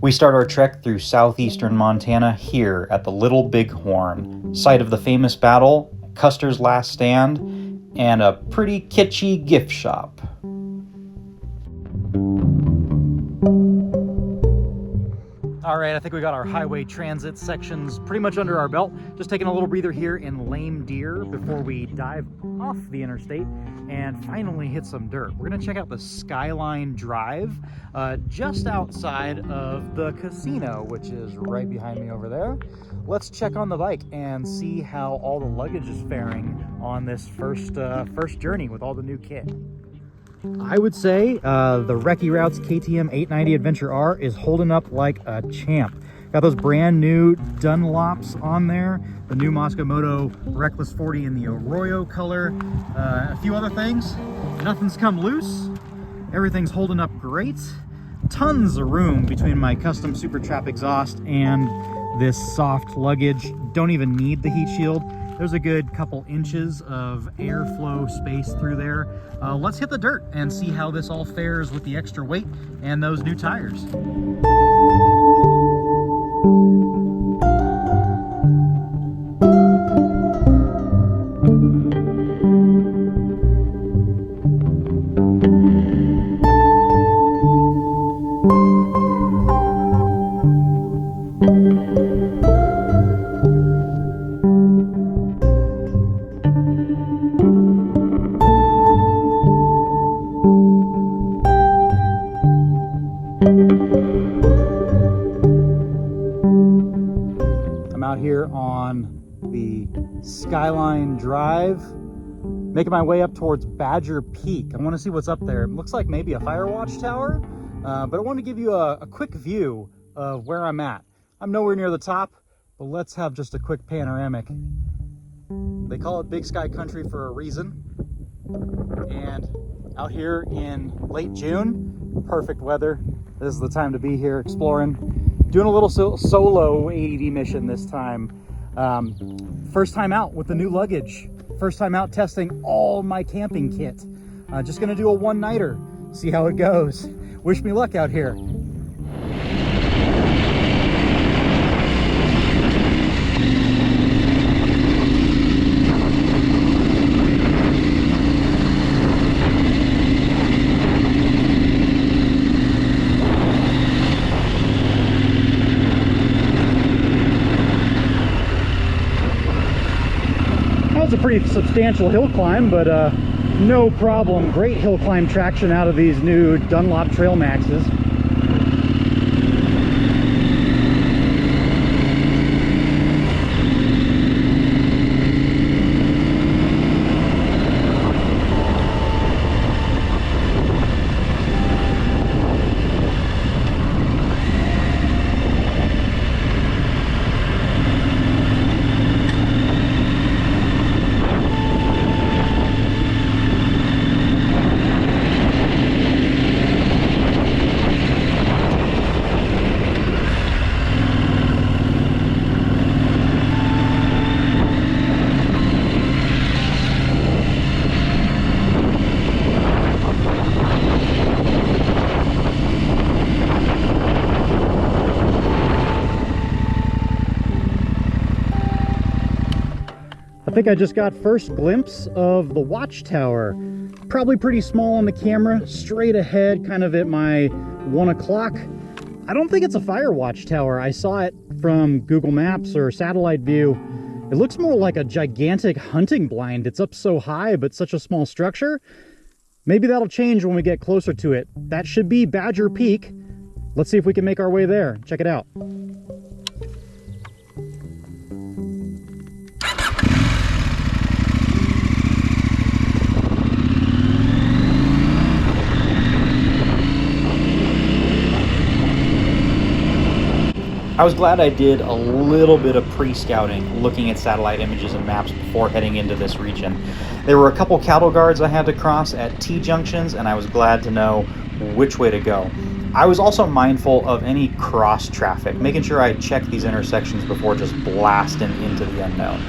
We start our trek through southeastern Montana here at the Little Bighorn, site of the famous battle, Custer's Last Stand, and a pretty kitschy gift shop. All right, I think we got our highway transit sections pretty much under our belt. Just taking a little breather here in Lame Deer before we dive off the interstate and finally hit some dirt. We're gonna check out the Skyline Drive just outside of the casino, which is right behind me over there. Let's check on the bike and see how all the luggage is faring on this first journey with all the new kit. I would say the Recce Routes KTM 890 Adventure R is holding up like a champ. Got those brand new Dunlops on there, the new Moto Reckless 40 in the Arroyo color, a few other things. Nothing's come loose. Everything's holding up great. Tons of room between my custom Super Trap exhaust and this soft luggage. Don't even need the heat shield. There's a good couple inches of airflow space through there. Let's hit the dirt and see how this all fares with the extra weight and those new tires. Here on the Skyline Drive, making my way up towards Badger Peak. I want to see what's up there. It looks like maybe a fire watch tower, but I want to give you a quick view of where I'm at. I'm nowhere near the top, but let's have just a quick panoramic. They call it Big Sky Country for a reason, and out here in late June, perfect weather. This is the time to be here exploring. Doing a little solo ADD mission this time. First time out with the new luggage. First time out testing all my camping kit. Just gonna do a one-nighter, see how it goes. Wish me luck out here. It's a pretty substantial hill climb, but no problem. Great hill climb traction out of these new Dunlop Trail Maxes. I think I just got first glimpse of the watchtower. Probably pretty small on the camera, straight ahead, kind of at my 1 o'clock. I don't think it's a fire watchtower. I saw it from Google Maps or satellite view. It looks more like a gigantic hunting blind. It's up so high, but such a small structure. Maybe that'll change when we get closer to it. That should be Badger Peak. Let's see if we can make our way there. Check it out. I was glad I did a little bit of pre-scouting, looking at satellite images and maps before heading into this region. There were a couple cattle guards I had to cross at T-junctions, and I was glad to know which way to go. I was also mindful of any cross traffic, making sure I checked these intersections before just blasting into the unknown.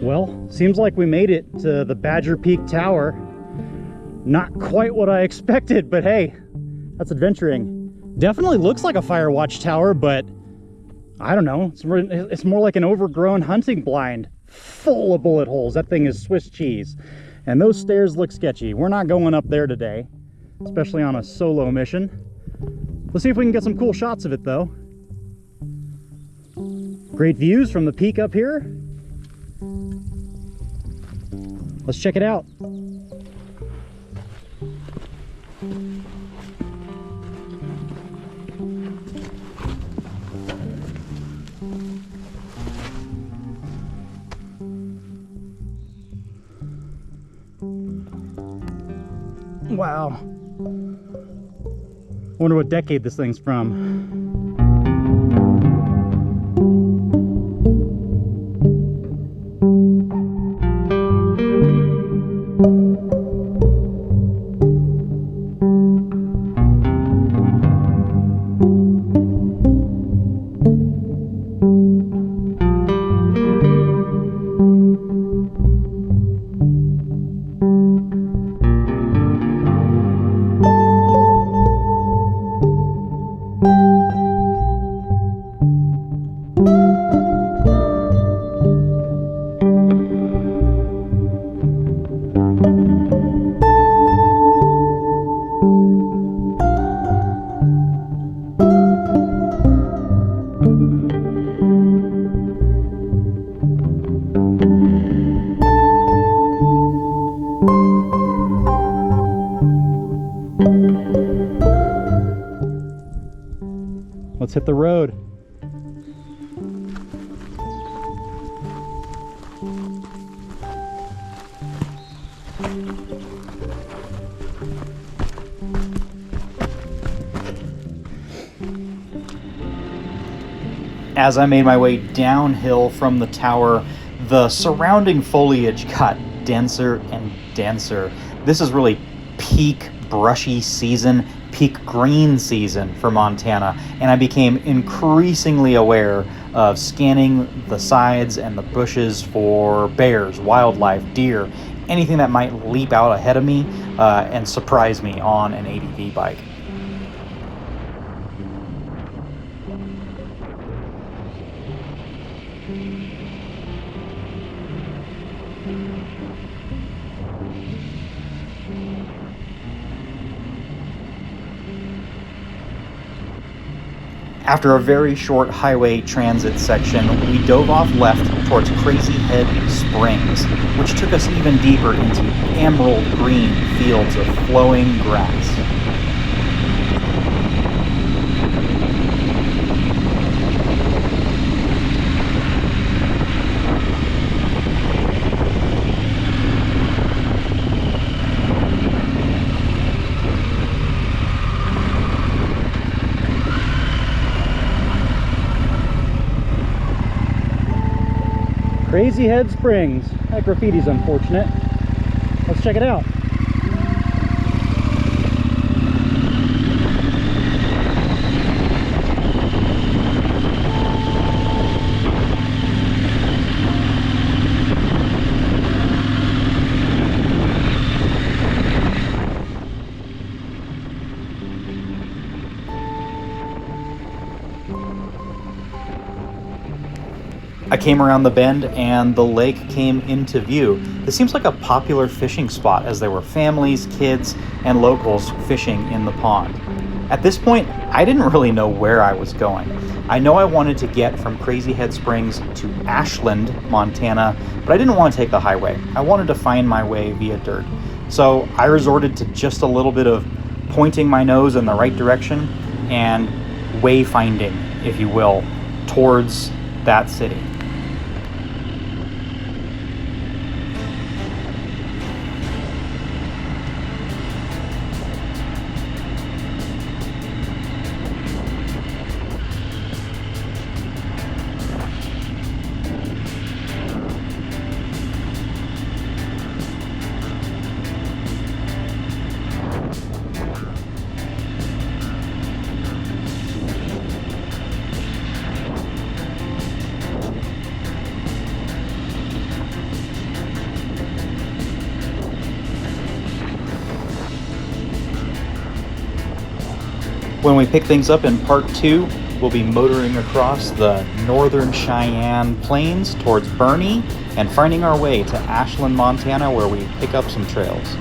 Well, seems like we made it to the Badger Peak Tower. Not quite what I expected, but hey, that's adventuring. Definitely looks like a fire watch tower, but I don't know. It's more like an overgrown hunting blind full of bullet holes. That thing is Swiss cheese. And those stairs look sketchy. We're not going up there today, especially on a solo mission. Let's see if we can get some cool shots of it though. Great views from the peak up here. Let's check it out. Wow. Wonder what decade this thing's from. Let's hit the road. As I made my way downhill from the tower, the surrounding foliage got denser and denser. This is really peak brushy season, peak green season for Montana, and I became increasingly aware of scanning the sides and the bushes for bears, wildlife, deer, anything that might leap out ahead of me and surprise me on an ADV bike. After a very short highway transit section, we dove off left towards Crazy Head Springs, which took us even deeper into emerald green fields of flowing grass. Crazy Head Springs. That graffiti's unfortunate. Let's check it out. I came around the bend and the lake came into view. This seems like a popular fishing spot as there were families, kids, and locals fishing in the pond. At this point, I didn't really know where I was going. I know I wanted to get from Crazy Head Springs to Ashland, Montana, but I didn't want to take the highway. I wanted to find my way via dirt. So I resorted to just a little bit of pointing my nose in the right direction and wayfinding, if you will, towards that city. When we pick things up in part 2, we'll be motoring across the northern Cheyenne Plains towards Bernie and finding our way to Ashland, Montana, where we pick up some trails.